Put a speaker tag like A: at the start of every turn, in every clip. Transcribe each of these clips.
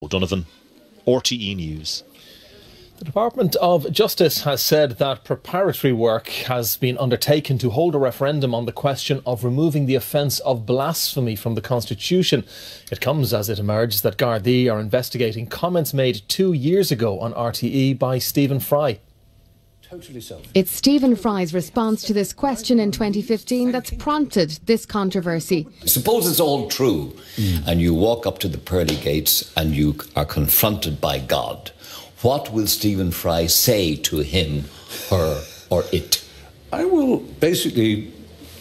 A: O'Donovan, RTÉ News.
B: The Department of Justice has said that preparatory work has been undertaken to hold a referendum on the question of removing the offence of blasphemy from the Constitution. It comes as it emerges that Gardaí are investigating comments made 2 years ago on RTÉ by Stephen Fry.
C: It's Stephen Fry's response to this question in 2015 that's prompted this controversy.
D: Suppose it's all true and you walk up to the pearly gates and you are confronted by God. What will Stephen Fry say to him, her or it?
E: I will basically,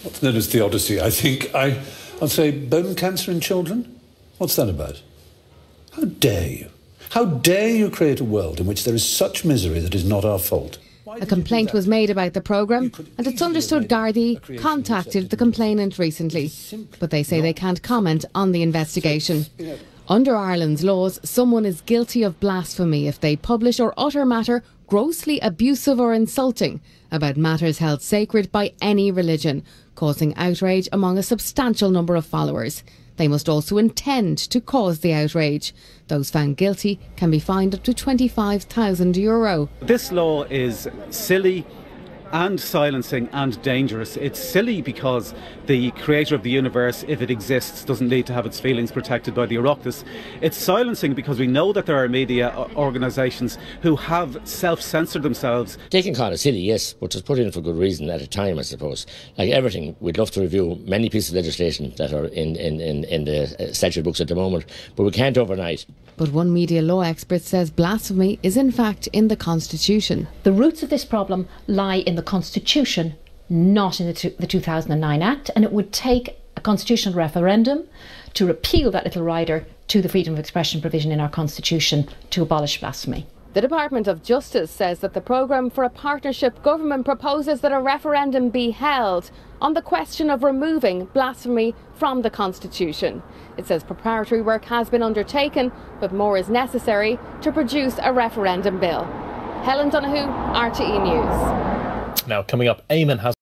E: what's known as theodicy, I think. I'll say bone cancer in children? What's that about? How dare you? How dare you create a world in which there is such misery that is not our fault?
C: A complaint was made about the programme, and it's understood Gardaí contacted the complainant recently, but they say they can't comment on the investigation. Under Ireland's laws, someone is guilty of blasphemy if they publish or utter matter grossly abusive or insulting about matters held sacred by any religion, causing outrage among a substantial number of followers. They must also intend to cause the outrage. Those found guilty can be fined up to €25,000.
F: This law is silly and silencing and dangerous. It's silly because the creator of the universe, if it exists, doesn't need to have its feelings protected by the Oireachtas. It's silencing because we know that there are media organisations who have self-censored themselves.
G: They can call it silly, yes, but it's put in for good reason at a time, I suppose. Like everything, we'd love to review many pieces of legislation that are in the statute books at the moment, but we can't overnight.
C: But one media law expert says blasphemy is in fact in the Constitution.
H: The roots of this problem lie in the Constitution, not in the 2009 Act, and it would take a constitutional referendum to repeal that little rider to the freedom of expression provision in our Constitution to abolish blasphemy.
C: The Department of Justice says that the programme for a partnership government proposes that a referendum be held on the question of removing blasphemy from the Constitution. It says preparatory work has been undertaken, but more is necessary to produce a referendum bill. Helen Donoghue, RTÉ News.
B: Now, coming up, Eamon has